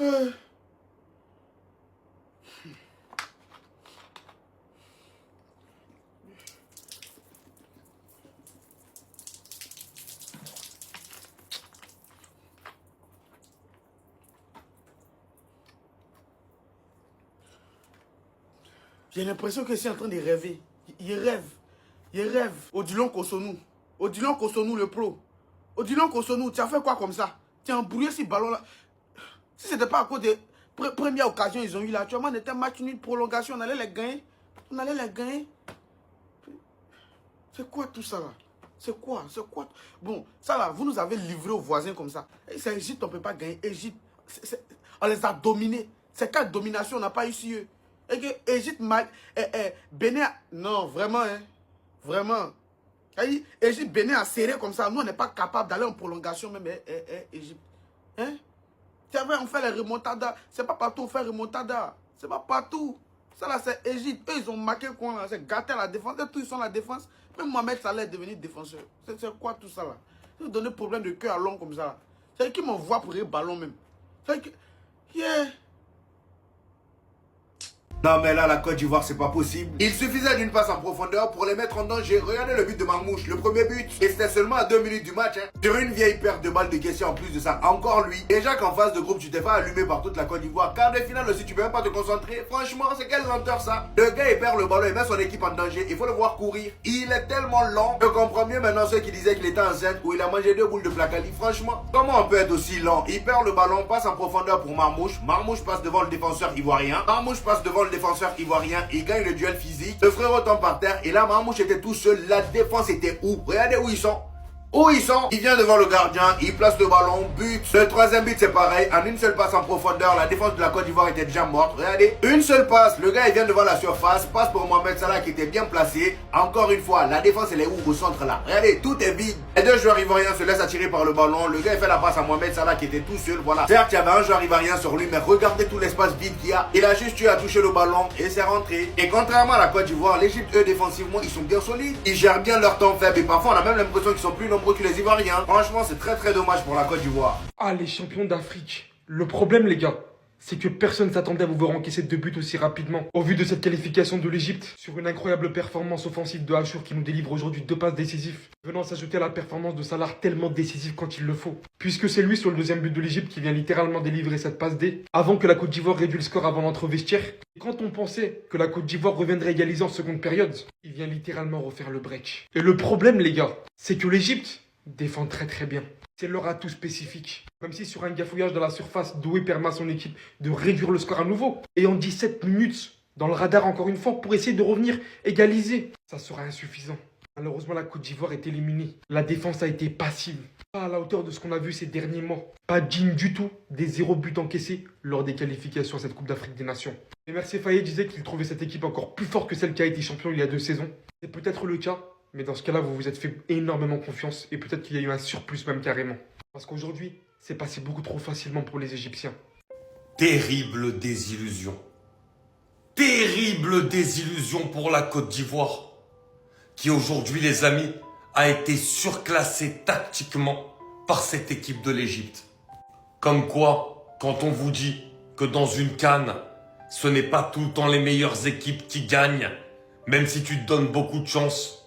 Euh, J'ai l'impression que je suis en train de rêver. Il rêve. Il rêve. Odilon Kosonou. Odilon Kosonou, le pro. Odilon Kosonou, tu as fait quoi comme ça? Tu as embrouillé ce ballon-là. Si ce n'était pas à cause des premières occasions qu'ils ont eu là, actuellement, on était un match nul, prolongation, on allait les gagner. On allait les gagner. C'est quoi tout ça là? C'est quoi? C'est quoi? Bon, ça là, vous nous avez livré aux voisins comme ça. C'est Égypte, on ne peut pas gagner. Égypte, on les a dominés. C'est quelle domination on n'a pas eu sur eux? Et que Égypte, Bénin, non, vraiment, hein, vraiment. Égypte, Bénin a serré comme ça. Nous, on n'est pas capable d'aller en prolongation même, Égypte. Hein? C'est vrai, on fait les remontadas. C'est pas partout on fait remontada. C'est pas partout. Ça là, c'est Égypte. Eux, ils ont marqué quoi là? C'est gâté la défense. Et tous, ils sont la défense. Même Mohamed Salah est devenu défenseur. C'est quoi tout ça là? Ils ont donné problème de cœur à l'homme comme ça. C'est qui m'envoie pour les ballons même. C'est que. Yeah. Non mais là la Côte d'Ivoire c'est pas possible. Il suffisait d'une passe en profondeur pour les mettre en danger. Regardez le but de Marmouche, le premier but. Et c'était seulement à 2 minutes du match. Sur une vieille perte de balle de question en plus de ça. Encore lui. Déjà qu'en phase de groupe tu t'es pas allumé par toute la Côte d'Ivoire. Quart de finale aussi tu peux même pas te concentrer. Franchement c'est quelle lenteur ça. Le gars il perd le ballon, il met son équipe en danger. Il faut le voir courir. Il est tellement lent. Je comprends mieux maintenant ceux qui disaient qu'il était enceinte ou il a mangé 2 boules de placali. Franchement, comment on peut être aussi lent? Il perd le ballon, passe en profondeur pour Marmouche. Marmouche passe devant le défenseur ivoirien. Marmouche passe devant le défenseur ivoirien. Il gagne le duel physique. Le frérot tombe par terre. Et là, Marmouche était tout seul. La défense était où? Regardez où ils sont. Où ils sont? Il vient devant le gardien, il place le ballon, but. Le troisième but c'est pareil, en une seule passe en profondeur, la défense de la Côte d'Ivoire était déjà morte. Regardez, une seule passe, le gars il vient devant la surface, passe pour Mohamed Salah qui était bien placé. Encore une fois, la défense elle est où? Au centre là. Regardez, tout est vide. Les deux joueurs ivoiriens se laissent attirer par le ballon. Le gars il fait la passe à Mohamed Salah qui était tout seul, voilà. Certes il y avait un joueur ivoirien sur lui, mais regardez tout l'espace vide qu'il y a. Il a juste eu à toucher le ballon et c'est rentré. Et contrairement à la Côte d'Ivoire, l'Égypte eux défensivement ils sont bien solides. Ils gèrent bien leur temps faible et parfois on a même l'impression qu'ils sont plus nombreux que les Ivoiriens. Franchement, c'est très très dommage pour la Côte d'Ivoire. Ah, les champions d'Afrique. Le problème, les gars, c'est que personne ne s'attendait à vous voir encaisser 2 buts aussi rapidement. Au vu de cette qualification de l'Égypte, sur une incroyable performance offensive de Achour qui nous délivre aujourd'hui 2 passes décisives, venant s'ajouter à la performance de Salah tellement décisive quand il le faut. Puisque c'est lui sur le deuxième but de l'Égypte qui vient littéralement délivrer cette passe D, avant que la Côte d'Ivoire réduise le score avant l'entre vestiaire. Et quand on pensait que la Côte d'Ivoire reviendrait égaliser en seconde période, il vient littéralement refaire le break. Et le problème, les gars, c'est que l'Égypte défend très très bien. C'est leur atout spécifique. Même si sur un gafouillage dans la surface, Doué permet à son équipe de réduire le score à nouveau. Et en 17 minutes, dans le radar encore une fois, pour essayer de revenir égaliser, ça sera insuffisant. Malheureusement, la Côte d'Ivoire est éliminée. La défense a été passive. Pas à la hauteur de ce qu'on a vu ces derniers mois. Pas digne du tout des 0 buts encaissés lors des qualifications à cette Coupe d'Afrique des Nations. Et Mercier Faye disait qu'il trouvait cette équipe encore plus forte que celle qui a été champion il y a 2 saisons. C'est peut-être le cas. Mais dans ce cas-là, vous vous êtes fait énormément confiance et peut-être qu'il y a eu un surplus même carrément. Parce qu'aujourd'hui, c'est passé beaucoup trop facilement pour les Égyptiens. Terrible désillusion. Terrible désillusion pour la Côte d'Ivoire. Qui aujourd'hui, les amis, a été surclassée tactiquement par cette équipe de l'Égypte. Comme quoi, quand on vous dit que dans une CAN, ce n'est pas tout le temps les meilleures équipes qui gagnent, même si tu te donnes beaucoup de chance.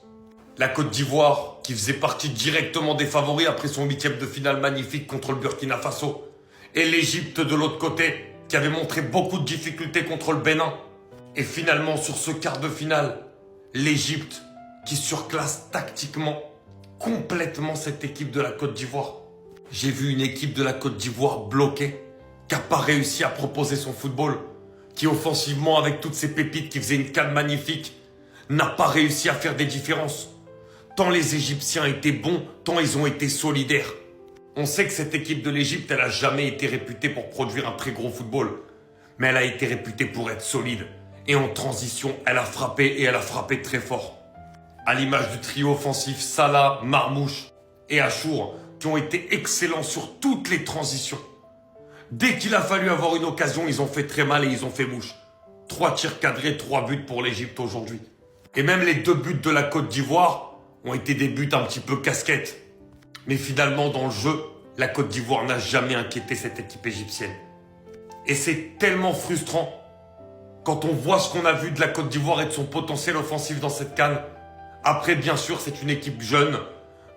La Côte d'Ivoire, qui faisait partie directement des favoris après son 8e de finale magnifique contre le Burkina Faso. Et l'Égypte de l'autre côté, qui avait montré beaucoup de difficultés contre le Bénin. Et finalement, sur ce quart de finale, l'Égypte qui surclasse tactiquement complètement cette équipe de la Côte d'Ivoire. J'ai vu une équipe de la Côte d'Ivoire bloquée, qui n'a pas réussi à proposer son football, qui offensivement, avec toutes ces pépites qui faisaient une CAN magnifique, n'a pas réussi à faire des différences. Tant les Égyptiens étaient bons, tant ils ont été solidaires. On sait que cette équipe de l'Égypte, elle n'a jamais été réputée pour produire un très gros football. Mais elle a été réputée pour être solide. Et en transition, elle a frappé et elle a frappé très fort. À l'image du trio offensif Salah, Marmouche et Achour, qui ont été excellents sur toutes les transitions. Dès qu'il a fallu avoir une occasion, ils ont fait très mal et ils ont fait mouche. 3 tirs cadrés, 3 buts pour l'Égypte aujourd'hui. Et même les 2 buts de la Côte d'Ivoire ont été des buts un petit peu casquettes. Mais finalement, dans le jeu, la Côte d'Ivoire n'a jamais inquiété cette équipe égyptienne. Et c'est tellement frustrant quand on voit ce qu'on a vu de la Côte d'Ivoire et de son potentiel offensif dans cette CAN. Après, bien sûr, c'est une équipe jeune,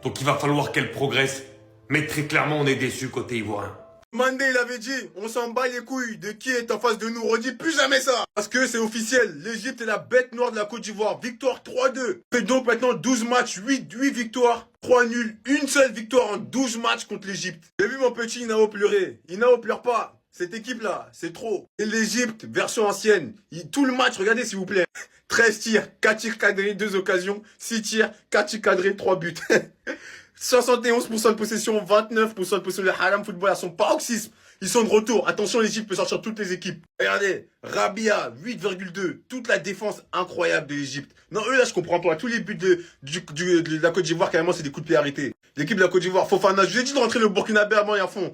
donc il va falloir qu'elle progresse. Mais très clairement, on est déçus côté ivoirien. Mandé, il avait dit, on s'en bat les couilles de qui est en face de nous. Redis plus jamais ça. Parce que c'est officiel. L'Égypte est la bête noire de la Côte d'Ivoire. Victoire 3-2. Fait donc maintenant 12 matchs, 8 victoires, 3 nuls. Une seule victoire en 12 matchs contre l'Égypte. J'ai vu mon petit Inao pleurer. Inao pleure pas. Cette équipe-là, c'est trop. Et l'Égypte, version ancienne. Tout le match, regardez s'il vous plaît. 13 tirs, 4 tirs cadrés, 2 occasions. 6 tirs, 4 tirs cadrés, 3 buts. 71% de possession, 29% de possession. Le Haram Football à son paroxysme. Ils sont de retour. Attention, l'Égypte peut sortir toutes les équipes. Regardez, Rabia, 8,2. Toute la défense incroyable de l'Égypte. Non, eux là, je comprends pas. Tous les buts de la Côte d'Ivoire, carrément, c'est des coups de pied arrêtés. L'équipe de la Côte d'Ivoire, Fofana, je vous ai dit de rentrer le Burkinabé avant et à fond.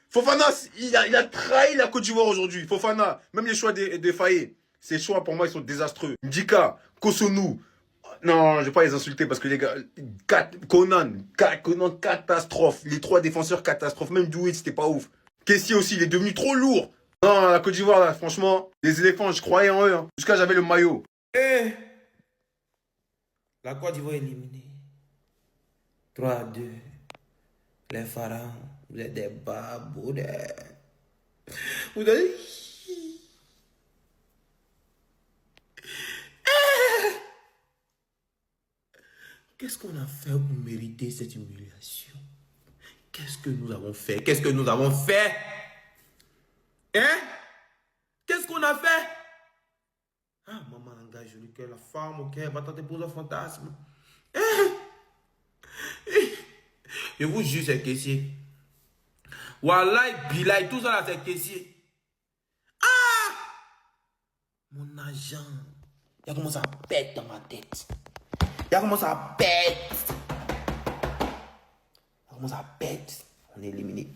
Fofana, il a trahi la Côte d'Ivoire aujourd'hui. Fofana, même les choix de Faye. Ces choix, pour moi, ils sont désastreux. Ndika, Kosonou. Non, je vais pas les insulter parce que les gars, Conan, catastrophe. Les 3 défenseurs, catastrophe. Même Douid, c'était pas ouf. Kessié aussi, il est devenu trop lourd. Non, la Côte d'Ivoire, là, franchement, les éléphants, je croyais en eux. Hein. Jusqu'à j'avais le maillot. Eh, la Côte d'Ivoire est éliminée. 3-2. Les pharaons, vous êtes des babous. Vous allez... Qu'est-ce qu'on a fait pour mériter cette humiliation? Qu'est-ce que nous avons fait? Qu'est-ce que nous avons fait? Hein? Qu'est-ce qu'on a fait? Ah, maman engage le cœur, la femme, ok, va tenter pour le fantasme. Hein? Je vous jure, c'est caissier. Wallahi, Bilay, tout ça là, c'est caissier. Ah! Mon agent, il a commencé à pète dans ma tête. Il a commencé à pète. Il a commencé à pète. On est éliminé.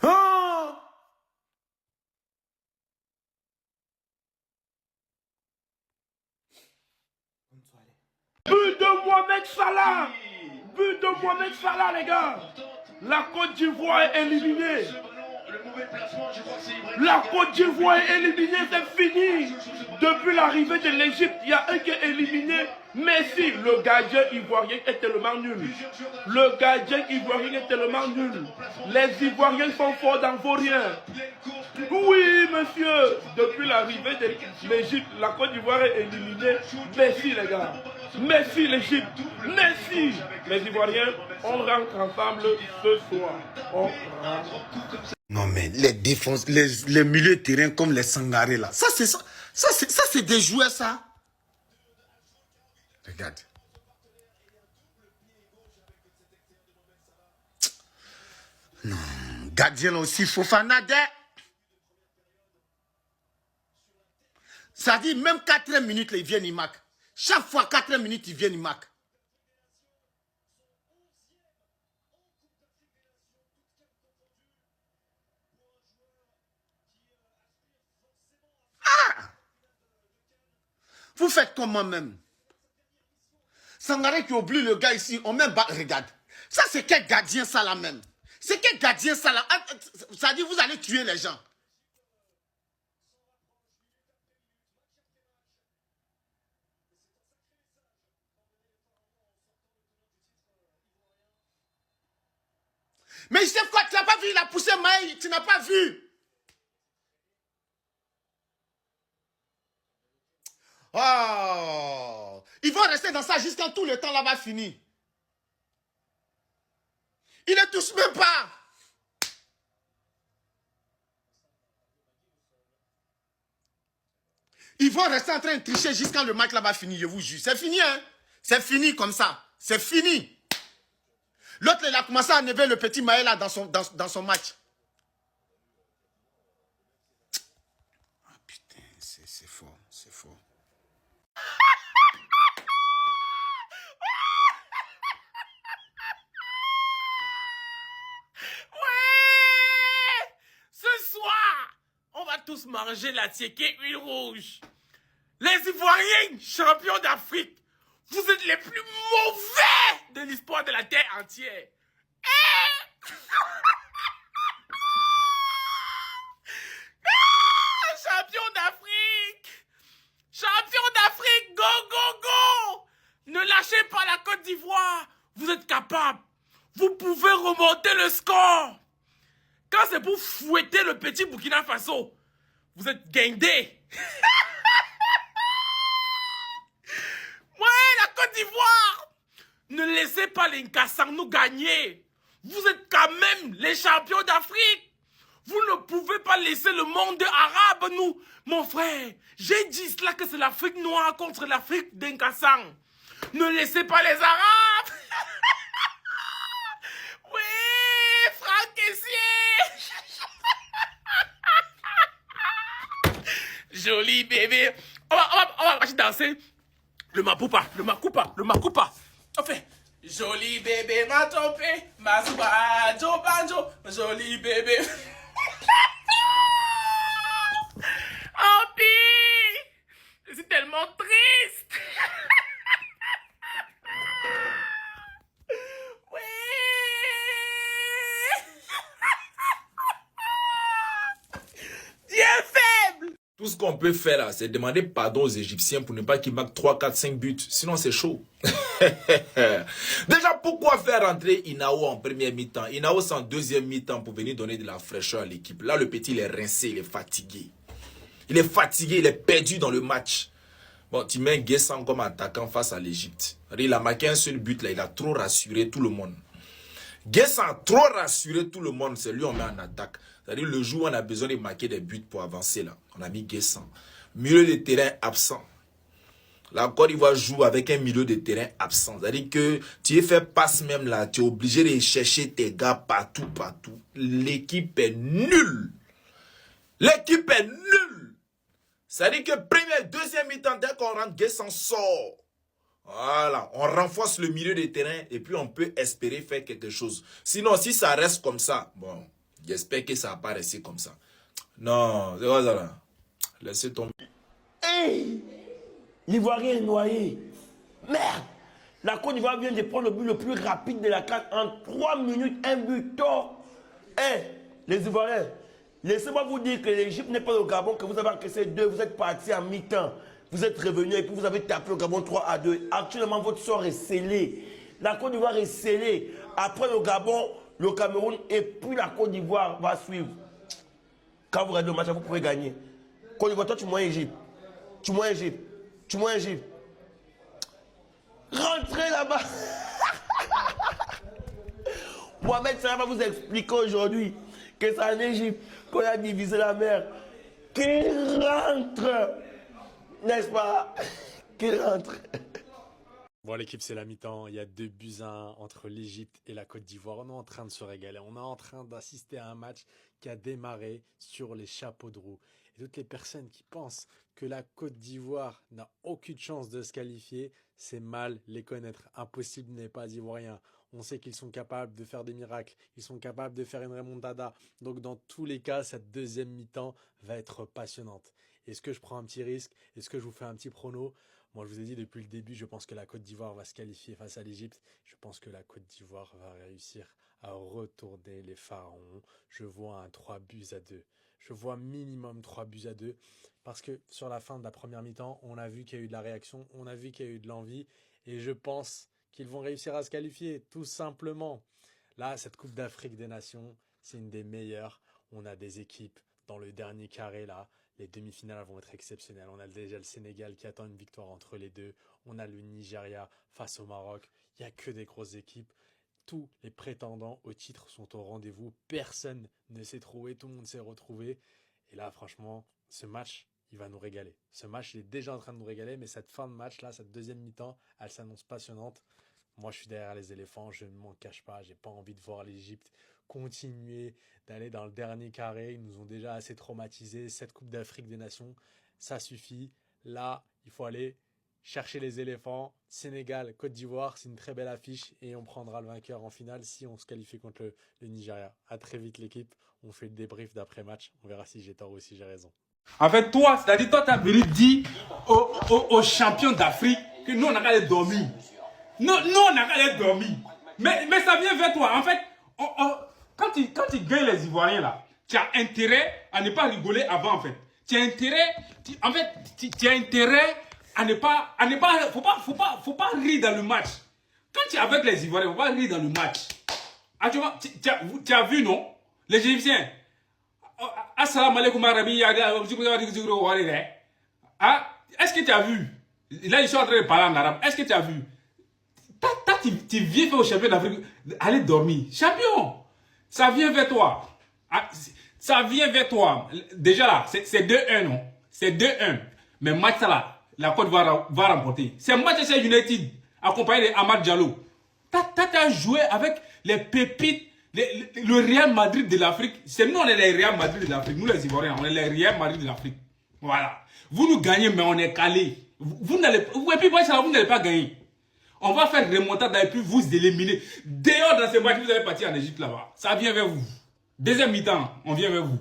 Oh! But de Mohamed Salah! But de Mohamed Salah, les gars! La Côte d'Ivoire est éliminée! La Côte d'Ivoire est éliminée, c'est fini! Depuis l'arrivée de l'Égypte, il y a un qui est éliminé. Messi, le gardien ivoirien est tellement nul. Le gardien ivoirien est tellement nul. Les Ivoiriens sont forts dans vos rien. Oui, monsieur, depuis l'arrivée de l'Égypte, la Côte d'Ivoire est éliminée. Messi, les gars. Merci l'Égypte, merci les Ivoiriens, on rentre ensemble ce soir. On rentre. Non mais les défenses, les milieux de terrain comme les Sangaré là, ça c'est des joueurs ça. Regarde. Non, gardien là aussi, Fofana. Ça dit même 4 minutes là, ils viennent, ils marquent. Chaque fois 4 minutes, ils viennent, ils marquent. Ah! Vous faites comme moi-même. Sangaré qui oublie le gars ici, on même regarde. Ça, c'est quel gardien ça là même? C'est quel gardien ça là? Ça dit vous allez tuer les gens. Mais je sais quoi, tu n'as pas vu, il a poussé Maï, tu n'as pas vu. Oh, ils vont rester dans ça jusqu'à tout le temps là-bas fini. Il ne touche même pas. Ils vont rester en train de tricher jusqu'à le match là-bas fini, je vous jure. C'est fini, hein. C'est fini comme ça. C'est fini. L'autre, il a commencé à enlever le petit Maël dans son match. Ah putain, c'est fort, c'est fort. Ouais! Ce soir, on va tous manger la tiéké huile rouge. Les Ivoiriens, champions d'Afrique, vous êtes les plus mauvais de l'histoire de la terre entière. Eh! d'Ivoire, vous êtes capable. Vous pouvez remonter le score. Quand c'est pour fouetter le petit Burkina Faso, vous êtes guindés. Ouais, la Côte d'Ivoire. Ne laissez pas les Nkassang nous gagner. Vous êtes quand même les champions d'Afrique. Vous ne pouvez pas laisser le monde arabe nous. Mon frère, j'ai dit cela que c'est l'Afrique noire contre l'Afrique des Nkassang. Ne laissez pas les Arabes. Oui, Franck Kessié. Joli bébé. On va danser. Le Mapupa, le Makupa, le Makupa. Enfin, joli bébé m'a trompé, ma souba, jo banjo, joli bébé. Oh, pis, je suis tellement triste. Oui. Dieu faible. Tout ce qu'on peut faire là, c'est demander pardon aux Égyptiens pour ne pas qu'ils marquent 3, 4, 5 buts. Sinon, c'est chaud. Déjà, pourquoi faire rentrer Inao en première mi-temps? Inao, c'est en deuxième mi-temps pour venir donner de la fraîcheur à l'équipe. Là, le petit, il est rincé, il est fatigué. Il est fatigué, il est perdu dans le match. Bon, tu mets Guessant comme attaquant face à l'Égypte. Il a marqué un seul but là, il a trop rassuré tout le monde. Guessant a trop rassuré tout le monde, c'est lui on met en attaque. C'est-à-dire le jour où on a besoin de marquer des buts pour avancer là, on a mis Guessant. Milieu de terrain absent. La Côte d'Ivoire joue avec un milieu de terrain absent. C'est-à-dire que tu es fait passe même là, tu es obligé de chercher tes gars partout. L'équipe est nulle. L'équipe est nulle. C'est-à-dire que première, deuxième mi-temps, dès qu'on rentre, Guessant sort. Voilà, on renforce le milieu de terrain et puis on peut espérer faire quelque chose. Sinon, si ça reste comme ça, bon, j'espère que ça va pas rester comme ça. Non, c'est quoi ça là? Laissez tomber. Hey! L'Ivoirien est noyé. Merde! La Côte d'Ivoire vient de prendre le but le plus rapide de la CAN en 3 minutes, un but. Hey! Les Ivoiriens, laissez-moi vous dire que l'Égypte n'est pas au Gabon, que vous avez encaissé 2, vous êtes partis en mi-temps. Vous êtes revenu et puis vous avez tapé le Gabon 3-2. Actuellement, votre sort est scellé. La Côte d'Ivoire est scellée. Après le Gabon, le Cameroun et puis la Côte d'Ivoire va suivre. Quand vous regardez le match, vous pouvez gagner. Côte d'Ivoire, toi, tu moins Égypte. Tu moins Égypte. Tu moins Égypte. Rentrez là-bas. Mohamed Salah va vous expliquer aujourd'hui que c'est en Égypte qu'on a divisé la mer. Qu'il rentre. N'est-ce pas? Qu'il rentre. Bon, l'équipe, c'est la mi-temps. Il y a 2-1 entre l'Égypte et la Côte d'Ivoire. On est en train de se régaler. On est en train d'assister à un match qui a démarré sur les chapeaux de roue. Et toutes les personnes qui pensent que la Côte d'Ivoire n'a aucune chance de se qualifier, c'est mal les connaître. Impossible n'est pas ivoirien. On sait qu'ils sont capables de faire des miracles. Ils sont capables de faire une remontada. Donc, dans tous les cas, cette deuxième mi-temps va être passionnante. Est-ce que je prends un petit risque? Est-ce que je vous fais un petit prono? Moi, je vous ai dit depuis le début, je pense que la Côte d'Ivoire va se qualifier face à l'Égypte. Je pense que la Côte d'Ivoire va réussir à retourner les pharaons. Je vois un 3-2. Je vois minimum 3-2 parce que sur la fin de la première mi-temps, on a vu qu'il y a eu de la réaction, on a vu qu'il y a eu de l'envie et je pense qu'ils vont réussir à se qualifier, tout simplement. Là, cette Coupe d'Afrique des Nations, c'est une des meilleures. On a des équipes dans le dernier carré là. Les demi-finales vont être exceptionnelles. On a déjà le Sénégal qui attend une victoire entre les deux. On a le Nigeria face au Maroc. Il n'y a que des grosses équipes. Tous les prétendants au titre sont au rendez-vous. Personne ne s'est trouvé. Tout le monde s'est retrouvé. Et là, franchement, ce match, il va nous régaler. Ce match, il est déjà en train de nous régaler. Mais cette fin de match, là, cette deuxième mi-temps, elle s'annonce passionnante. Moi, je suis derrière les éléphants. Je ne m'en cache pas. J'ai pas envie de voir l'Égypte continuer d'aller dans le dernier carré. Ils nous ont déjà assez traumatisés. Cette Coupe d'Afrique des Nations, ça suffit. Là, il faut aller chercher les éléphants. Sénégal, Côte d'Ivoire, c'est une très belle affiche et on prendra le vainqueur en finale si on se qualifie contre le Nigeria. À très vite l'équipe. On fait le débrief d'après-match. On verra si j'ai tort ou si j'ai raison. En fait, toi, c'est-à-dire, toi, tu as venu dire aux champions d'Afrique que nous, on n'a qu'à aller dormir. Nous, on n'a qu'à aller dormir. Mais ça vient vers toi. En fait, quand tu gagnes les Ivoiriens là, tu as intérêt à ne pas rigoler avant en fait. Tu as intérêt à ne pas, faut pas rire dans le match. Quand tu es avec les Ivoiriens, on va rire dans le match. Ah, tu vois, tu as vu, non? Les Égyptiens. Assalamu alaikum arabi. Ah, est-ce que tu as vu? Là, ils sont en train de parler en arabe. Est-ce que tu as vu? Tu viens faire au champion d'Afrique. Allez dormir. Champion! Ça vient vers toi. Ah, ça vient vers toi. Déjà là, c'est 2-1, non? C'est 2-1. Mais match là, la Côte va remporter. C'est Manchester United, accompagné d'Amad Diallo. T'as joué avec les pépites, le Real Madrid de l'Afrique. C'est nous, on est les Real Madrid de l'Afrique. Nous, les Ivoiriens, on est les Real Madrid de l'Afrique. Voilà. Vous nous gagnez, mais on est calés. Vous n'allez pas gagner. On va faire remontada et puis vous éliminer. Dehors dans ce match, vous allez partir en Égypte là-bas. Ça vient vers vous. Deuxième mi-temps, on vient vers vous.